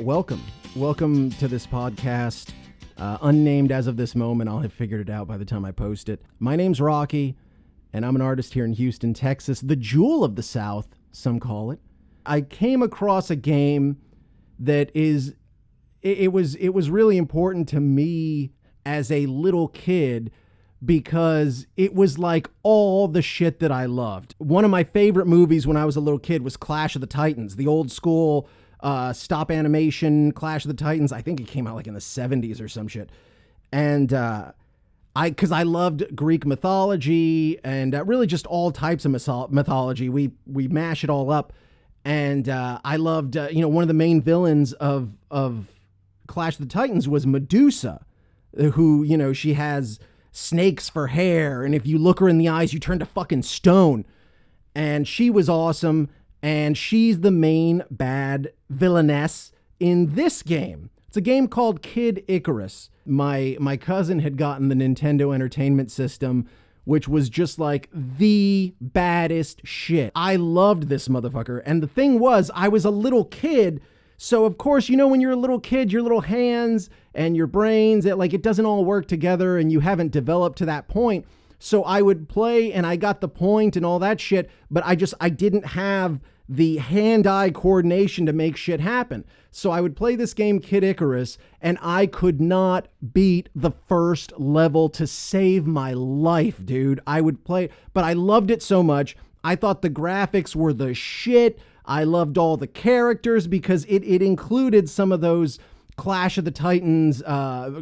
Welcome to this podcast. Unnamed as of this moment. I'll have figured it out by the time I post it. My name's Rocky, and I'm an artist here in Houston, Texas, the jewel of the South, some call it. I came across a game that it was really important to me as a little kid because it was like all the shit that I loved. One of my favorite movies when I was a little kid was Clash of the Titans, the old school stop animation Clash of the Titans. I think it came out like in the 70s or some shit. And because I loved Greek mythology and really just all types of mythology. We mash it all up. And I loved, one of the main villains of Clash of the Titans was Medusa, who, she has snakes for hair. And if you look her in the eyes, you turn to fucking stone. And she was awesome. And she's the main bad villainess in this game. It's a game called Kid Icarus. My cousin had gotten the Nintendo Entertainment System, which was just like the baddest shit. I loved this motherfucker. And the thing was, I was a little kid. So of course, when you're a little kid, your little hands and your brains, it doesn't all work together and you haven't developed to that point. So I would play and I got the point and all that shit, but I didn't have the hand-eye coordination to make shit happen. So I would play this game, Kid Icarus, and I could not beat the first level to save my life, dude. I would play, but I loved it so much. I thought the graphics were the shit. I loved all the characters because it included some of those Clash of the Titans,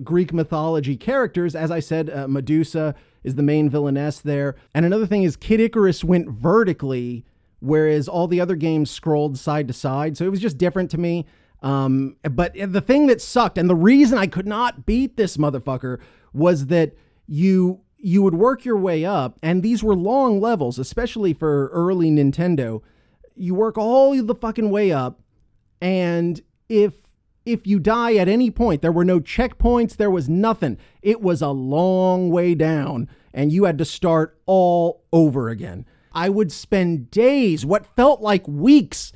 Greek mythology characters. As I said, Medusa is the main villainess there. And another thing is Kid Icarus went vertically, whereas all the other games scrolled side to side. So it was just different to me. But the thing that sucked, and the reason I could not beat this motherfucker, was that you would work your way up, and these were long levels, especially for early Nintendo. You work all the fucking way up, and if you die at any point, there were no checkpoints, there was nothing. It was a long way down, and you had to start all over again. I would spend days, what felt like weeks,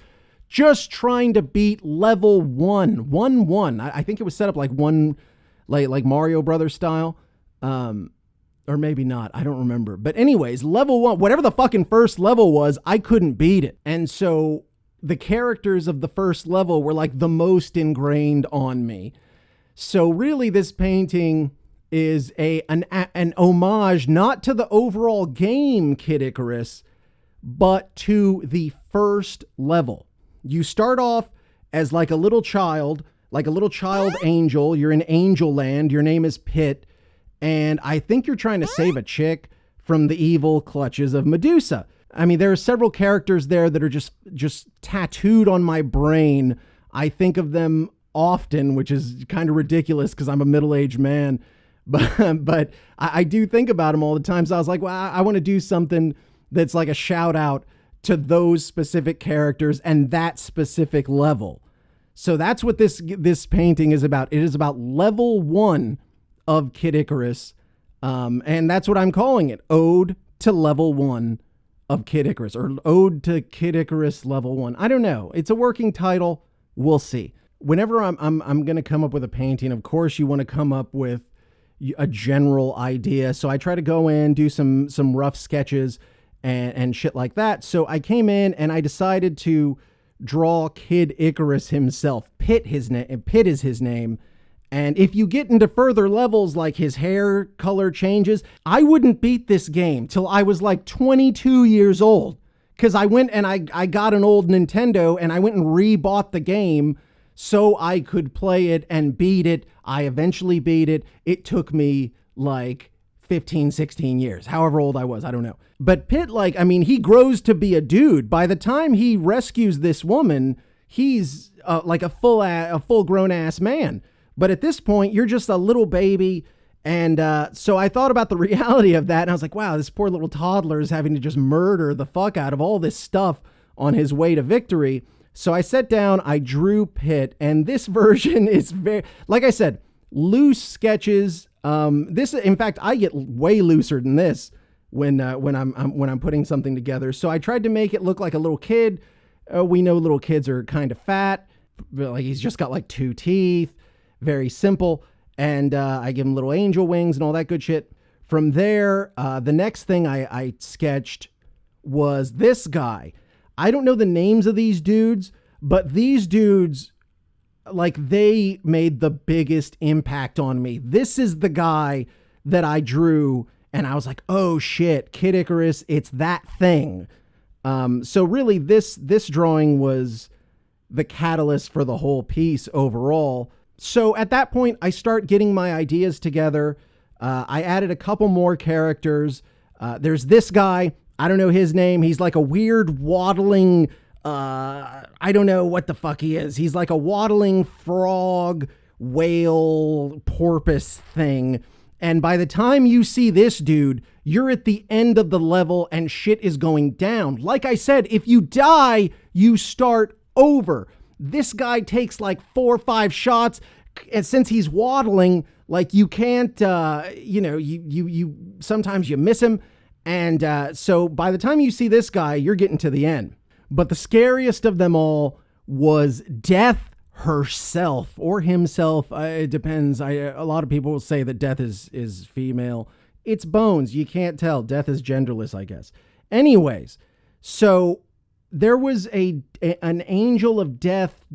just trying to beat level 1. I think it was set up like Mario Brothers style. Or maybe not. I don't remember. But anyways, level 1, whatever the fucking first level was, I couldn't beat it. And so the characters of the first level were like the most ingrained on me. So really this painting is an homage, not to the overall game, Kid Icarus, but to the first level. You start off as like a little child angel. You're in Angel Land. Your name is Pit. And I think you're trying to save a chick from the evil clutches of Medusa. I mean, there are several characters there that are just tattooed on my brain. I think of them often, which is kind of ridiculous because I'm a middle-aged man. But I do think about them all the time. So I was like, well, I want to do something that's like a shout out to those specific characters and that specific level. So that's what this painting is about. It is about level 1 of Kid Icarus. And that's what I'm calling it. Ode to level 1 of Kid Icarus, or Ode to Kid Icarus level 1. I don't know. It's a working title. We'll see. Whenever I'm going to come up with a painting, of course you want to come up with a general idea. So I try to go in, do some rough sketches and shit like that. So I came in and I decided to draw Kid Icarus himself. Pit is his name. And if you get into further levels, like his hair color changes, I wouldn't beat this game till I was like 22 years old. Because I went and I got an old Nintendo and I went and rebought the game so I could play it and beat it. I eventually beat it. It took me like 15, 16 year, however old I was, I don't know. But Pit, he grows to be a dude. By the time he rescues this woman, he's like a full grown ass man. But at this point, you're just a little baby. And so I thought about the reality of that. And I was like, wow, this poor little toddler is having to just murder the fuck out of all this stuff on his way to victory. So I sat down, I drew Pit, and this version is very, like I said, loose sketches. In fact, I get way looser than this when I'm putting something together. So I tried to make it look like a little kid. We know little kids are kind of fat. like he's just got like 2 teeth, very simple. And I give him little angel wings and all that good shit. From there, the next thing I sketched was this guy. I don't know the names of these dudes, but these dudes, like, they made the biggest impact on me. This is the guy that I drew, and I was like, oh shit, Kid Icarus, it's that thing. So really, this drawing was the catalyst for the whole piece overall. So at that point, I start getting my ideas together. I added a couple more characters. There's this guy. I don't know his name. He's like a weird waddling, I don't know what the fuck he is. He's like a waddling frog, whale, porpoise thing. And by the time you see this dude, you're at the end of the level and shit is going down. Like I said, if you die, you start over. This guy takes like 4 or 5 shots, and since he's waddling, like you can't, you sometimes you miss him. And so by the time you see this guy, you're getting to the end. But the scariest of them all was Death herself or himself. It depends. A lot of people will say that Death is female. It's Bones. You can't tell. Death is genderless, I guess. Anyways, so there was an Angel of Death,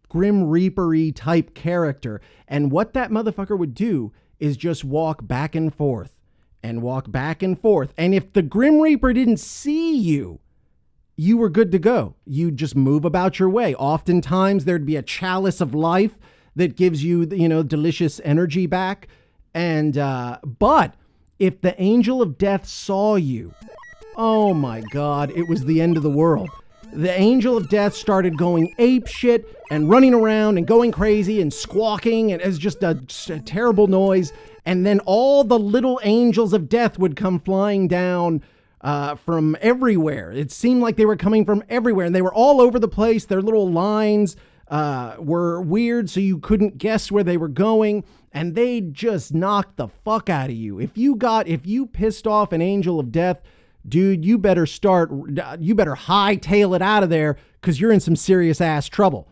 Grim Reaper-y type character. And what that motherfucker would do is just walk back and forth and walk back and forth. And if the Grim Reaper didn't see you, you were good to go. You just move about your way. Oftentimes there'd be a chalice of life that gives you, delicious energy back. And, but if the Angel of Death saw you, oh my God, it was the end of the world. The Angel of Death started going ape shit and running around and going crazy and squawking, and it was just a terrible noise. And then all the little angels of death would come flying down from everywhere. It seemed like they were coming from everywhere, and they were all over the place. Their little lines were weird, so you couldn't guess where they were going, and they just knocked the fuck out of you. If you pissed off an Angel of Death, dude, you better hightail it out of there, because you're in some serious ass trouble.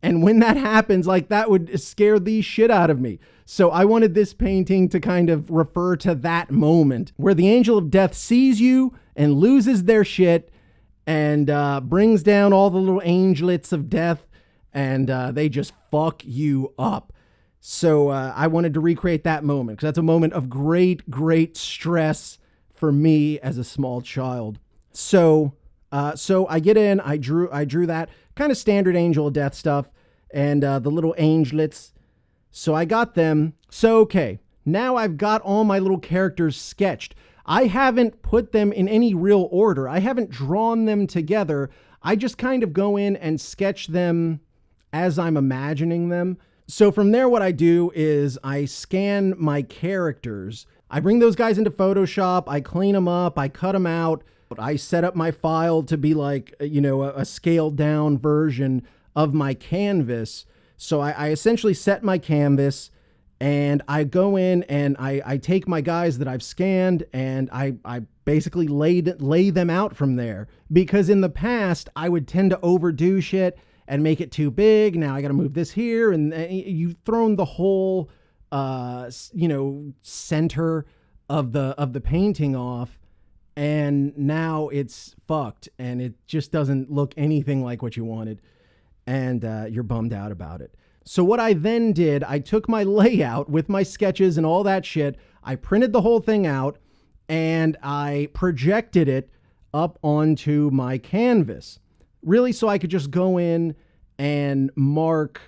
And when that happens, like, that would scare the shit out of me. So I wanted this painting to kind of refer to that moment where the Angel of Death sees you and loses their shit and brings down all the little angelets of death, and they just fuck you up. So I wanted to recreate that moment, because that's a moment of great, great stress for me as a small child. So I get in, I drew that kind of standard Angel of Death stuff and the little angelets. So I got them. So, okay, now I've got all my little characters sketched. I haven't put them in any real order. I haven't drawn them together. I just kind of go in and sketch them as I'm imagining them. So from there, what I do is I scan my characters. I bring those guys into Photoshop. I clean them up. I cut them out. I set up my file to be like, a scaled down version of my canvas. So I essentially set my canvas, and I go in and I take my guys that I've scanned, and I basically lay them out from there. Because in the past, I would tend to overdo shit and make it too big. Now I got to move this here, and you've thrown the whole, center of the painting off. And now it's fucked, and it just doesn't look anything like what you wanted, and you're bummed out about it. So what I then did, I took my layout with my sketches and all that shit, I printed the whole thing out, and I projected it up onto my canvas. Really, so I could just go in and mark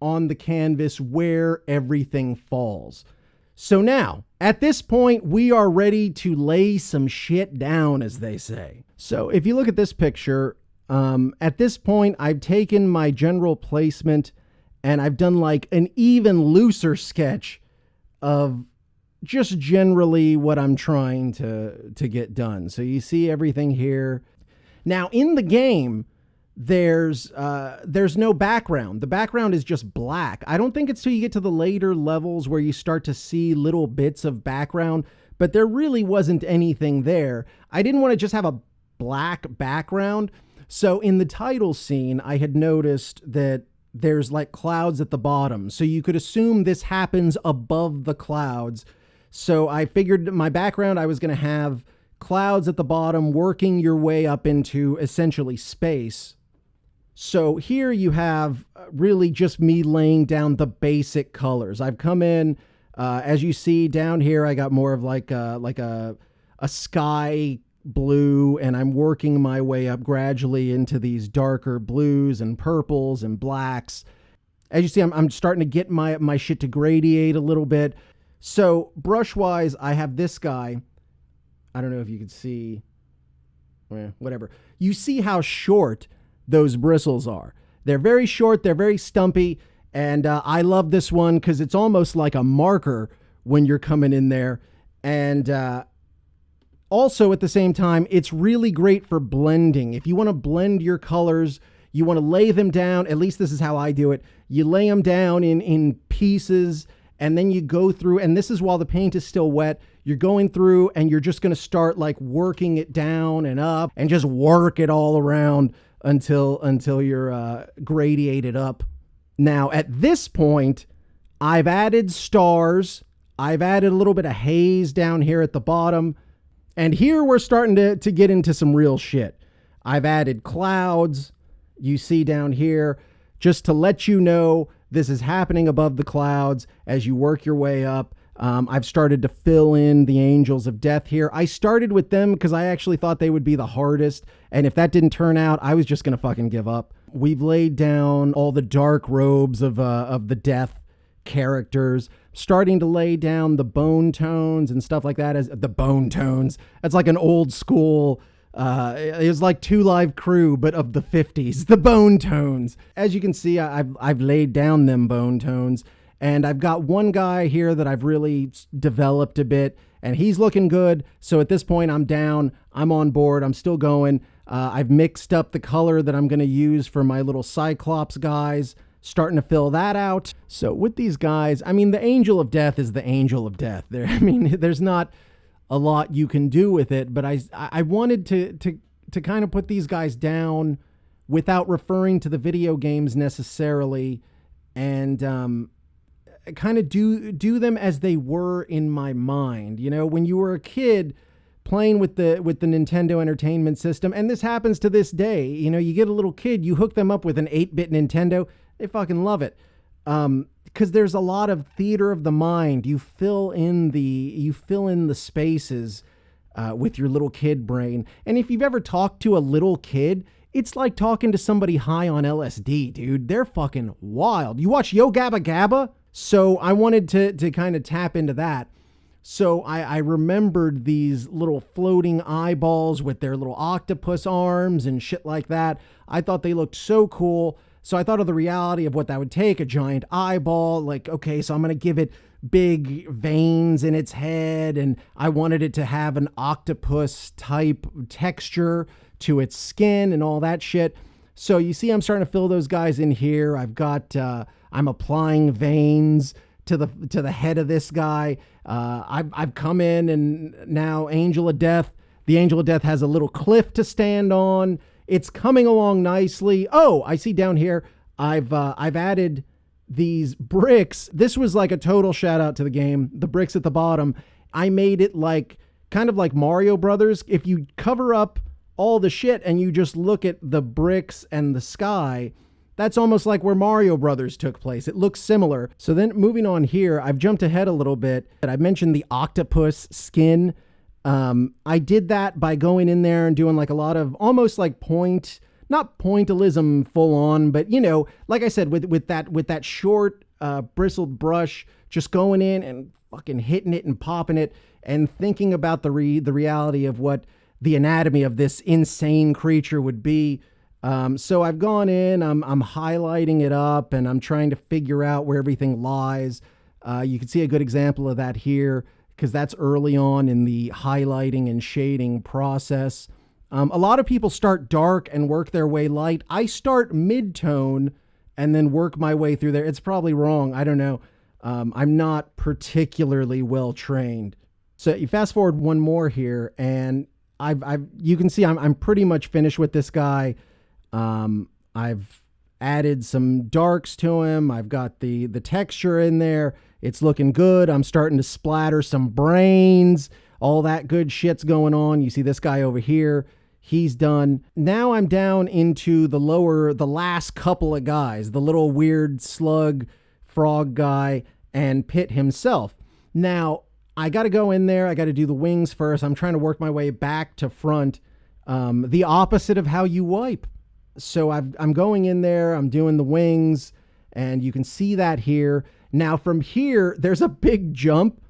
on the canvas where everything falls. So now, at this point, we are ready to lay some shit down, as they say. So if you look at this picture, at this point, I've taken my general placement and I've done like an even looser sketch of just generally what I'm trying to get done. So you see everything here. Now in the game, there's no background. The background is just black. I don't think it's till you get to the later levels where you start to see little bits of background, but there really wasn't anything there. I didn't want to just have a black background. So in the title scene, I had noticed that there's like clouds at the bottom. So you could assume this happens above the clouds. So I figured my background, I was going to have clouds at the bottom working your way up into essentially space. So here you have really just me laying down the basic colors. I've come in, as you see down here, I got more of like a sky blue, and I'm working my way up gradually into these darker blues and purples and blacks. As you see, I'm starting to get my shit to gradiate a little bit. So brush wise, I have this guy. I don't know if you can see, whatever. You see how short those bristles are. They're very short. They're very stumpy. And I love this one because it's almost like a marker when you're coming in there. And also at the same time, it's really great for blending. If you want to blend your colors, you want to lay them down. At least this is how I do it. You lay them down in pieces, and then you go through, and this is while the paint is still wet. You're going through and you're just going to start like working it down and up and just work it all around until you're gradiated up. Now at this point, I've added stars. I've added a little bit of haze down here at the bottom. And here we're starting to get into some real shit. I've added clouds. You see down here, just to let you know this is happening above the clouds as you work your way up. I've started to fill in the angels of death here. I started with them because I actually thought they would be the hardest. And if that didn't turn out, I was just going to fucking give up. We've laid down all the dark robes of the death characters, starting to lay down the bone tones and stuff like that. As the bone tones, that's like an old school, it was like Two Live Crew, but of the 50s, the bone tones. As you can see, I've laid down them bone tones. And I've got one guy here that I've really developed a bit, and he's looking good. So at this point, I'm down. I'm on board. I'm still going. I've mixed up the color that I'm going to use for my little Cyclops guys, starting to fill that out. So with these guys, I mean, the Angel of Death is the Angel of Death. There's not a lot you can do with it, but I wanted to kind of put these guys down without referring to the video games necessarily, and kind of do them as they were in my mind. You know, when you were a kid playing with the Nintendo Entertainment System, and this happens to this day, you know, you get a little kid, you hook them up with an 8-bit Nintendo, they fucking love it. Because there's a lot of theater of the mind. You fill in the spaces with your little kid brain. And if you've ever talked to a little kid, it's like talking to somebody high on LSD, dude. They're fucking wild. You watch Yo Gabba Gabba? So I wanted to kind of tap into that. So I remembered these little floating eyeballs with their little octopus arms and shit like that. I thought they looked so cool. So I thought of the reality of what that would take, a giant eyeball. Like, okay, so I'm going to give it big veins in its head, and I wanted it to have an octopus type texture to its skin and all that shit. So you see, I'm starting to fill those guys in here. I've got, I'm applying veins to the head of this guy. I've come in, and now Angel of Death. The Angel of Death has a little cliff to stand on. It's coming along nicely. Oh, I see down here, I've added these bricks. This was like a total shout out to the game. The bricks at the bottom, I made it like kind of like Mario Brothers. If you cover up all the shit and you just look at the bricks and the sky, that's almost like where Mario Brothers took place. It looks similar. So then moving on here, I've jumped ahead a little bit. I mentioned the octopus skin. I did that by going in there and doing like a lot of almost like not pointillism full on, but you know, like I said, with that short, bristled brush, just going in and fucking hitting it and popping it and thinking about the reality of what the anatomy of this insane creature would be. So I've gone in, I'm highlighting it up, and I'm trying to figure out where everything lies. You can see a good example of that here, because that's early on in the highlighting and shading process. A lot of people start dark and work their way light. I start mid-tone and then work my way through there. It's probably wrong. I don't know. I'm not particularly well trained. So you fast forward one more here, and you can see I'm pretty much finished with this guy. I've added some darks to him. I've got the texture in there. It's looking good. I'm starting to splatter some brains. All that good shit's going on. You see this guy over here. He's done. Now I'm down into the last couple of guys, the little weird slug frog guy and Pit himself. Now, I got to go in there. I got to do the wings first. I'm trying to work my way back to front, the opposite of how you wipe. So I'm going in there. I'm doing the wings, and you can see that here. Now, from here, there's a big jump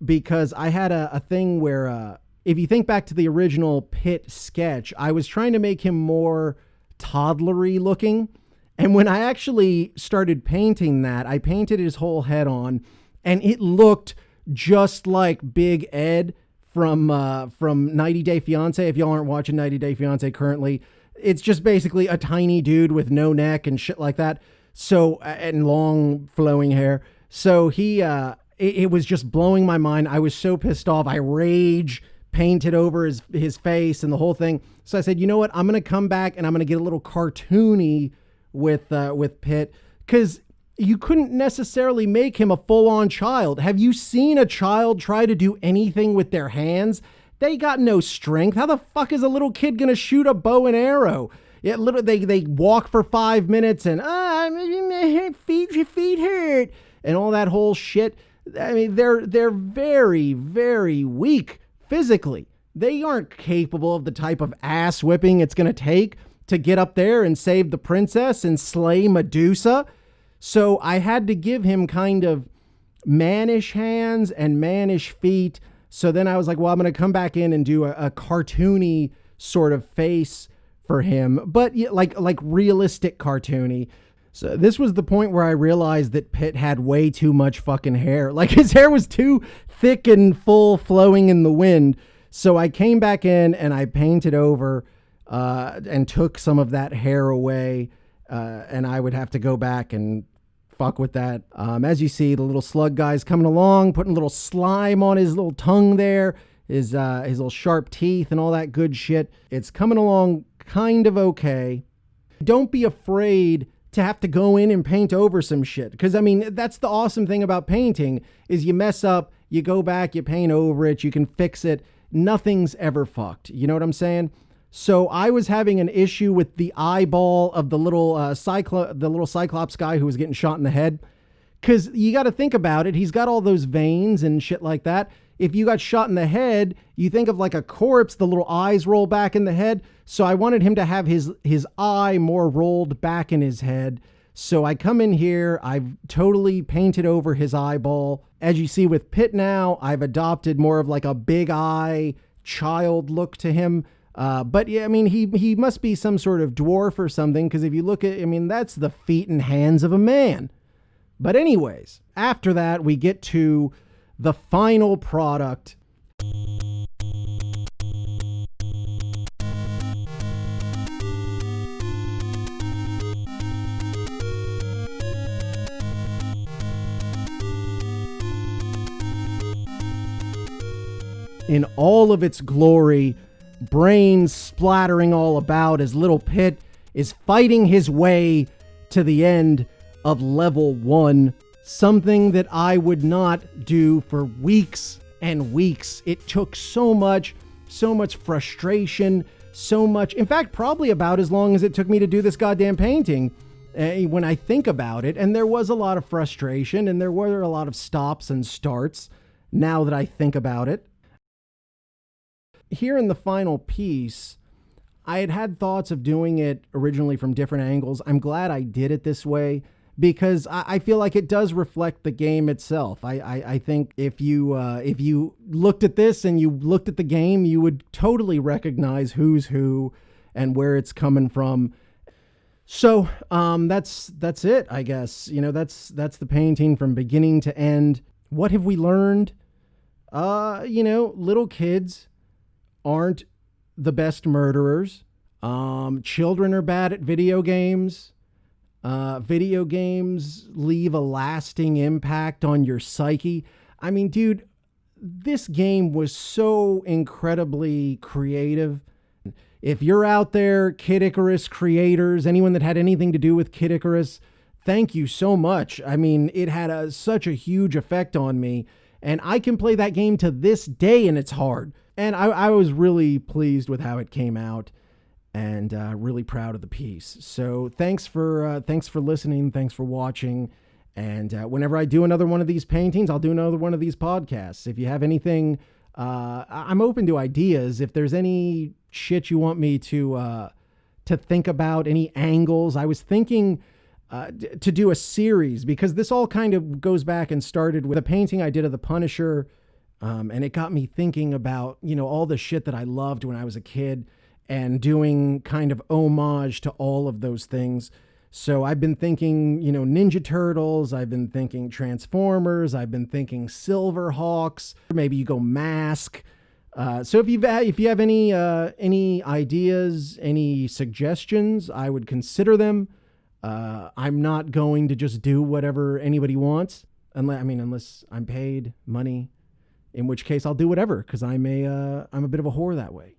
because I had a thing where if you think back to the original Pit sketch, I was trying to make him more toddlery looking. And when I actually started painting that, I painted his whole head on, and it looked just like Big Ed from 90 Day Fiancé. If y'all aren't watching 90 Day Fiancé currently, it's just basically a tiny dude with no neck and shit like that. So, and long flowing hair. So it was just blowing my mind. I was so pissed off. I rage painted over his face and the whole thing. So I said, you know what? I'm going to come back and I'm going to get a little cartoony with Pit, because you couldn't necessarily make him a full-on child. Have you seen a child try to do anything with their hands? They got no strength. How the fuck is a little kid going to shoot a bow and arrow? Yeah, literally, they walk for 5 minutes and my feet hurt and all that whole shit. I mean, they're very, very weak physically. They aren't capable of the type of ass whipping it's going to take to get up there and save the princess and slay Medusa. So I had to give him kind of mannish hands and mannish feet. So then I was like, well, I'm going to come back in and do a cartoony sort of face for him, but like realistic cartoony. So this was the point where I realized that Pit had way too much fucking hair. Like his hair was too thick and full, flowing in the wind. So I came back in and I painted over and took some of that hair away. And I would have to go back and fuck with that. As you see, the little slug guy's coming along, putting a little slime on his little tongue there, his little sharp teeth and all that good shit. It's coming along kind of okay. Don't be afraid to have to go in and paint over some shit. Because, I mean, that's the awesome thing about painting is you mess up, you go back, you paint over it, you can fix it. Nothing's ever fucked. You know what I'm saying? So I was having an issue with the eyeball of the little Cyclops guy who was getting shot in the head. Because you got to think about it. He's got all those veins and shit like that. If you got shot in the head, you think of like a corpse, the little eyes roll back in the head. So I wanted him to have his eye more rolled back in his head. So I come in here, I've totally painted over his eyeball. As you see with Pit now, I've adopted more of like a big eye child look to him. But yeah, I mean, he must be some sort of dwarf or something. Because if you look at, I mean, that's the feet and hands of a man. But anyways, after that, we get to the final product. In all of its glory, brains splattering all about as little Pit is fighting his way to the end of level 1. Something that I would not do for weeks and weeks. It took so much frustration, so much, in fact, probably about as long as it took me to do this goddamn painting when I think about it. And there was a lot of frustration and there were a lot of stops and starts now that I think about it. Here in the final piece, I had thoughts of doing it originally from different angles. I'm glad I did it this way, because I feel like it does reflect the game itself. I think if you looked at this and you looked at the game, you would totally recognize who's who and where it's coming from. So that's it, I guess. You know, that's the painting from beginning to end. What have we learned? You know, little kids aren't the best murderers. Children are bad at video games. Video games leave a lasting impact on your psyche. I mean, dude, this game was so incredibly creative. If you're out there, Kid Icarus creators, anyone that had anything to do with Kid Icarus, thank you so much. I mean, it had such a huge effect on me, and I can play that game to this day, and it's hard. And I was really pleased with how it came out, and really proud of the piece. So thanks for listening. Thanks for watching. And whenever I do another one of these paintings, I'll do another one of these podcasts. If you have anything, I'm open to ideas. If there's any shit you want me to think about, any angles, I was thinking to do a series, because this all kind of goes back and started with a painting I did of the Punisher. And it got me thinking about, all the shit that I loved when I was a kid, and doing kind of homage to all of those things. So I've been thinking, Ninja Turtles. I've been thinking Transformers. I've been thinking Silverhawks. Maybe you go Mask. So if you have any ideas, any suggestions, I would consider them. I'm not going to just do whatever anybody wants, unless I'm paid money. In which case I'll do whatever, because I'm a bit of a whore that way.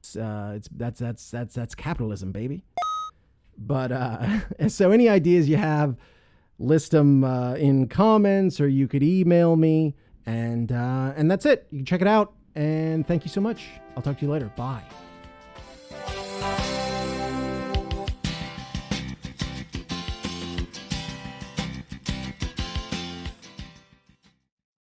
That's capitalism, baby. But so any ideas you have, list them in comments, or you could email me, and that's it. You can check it out, and thank you so much. I'll talk to you later. Bye.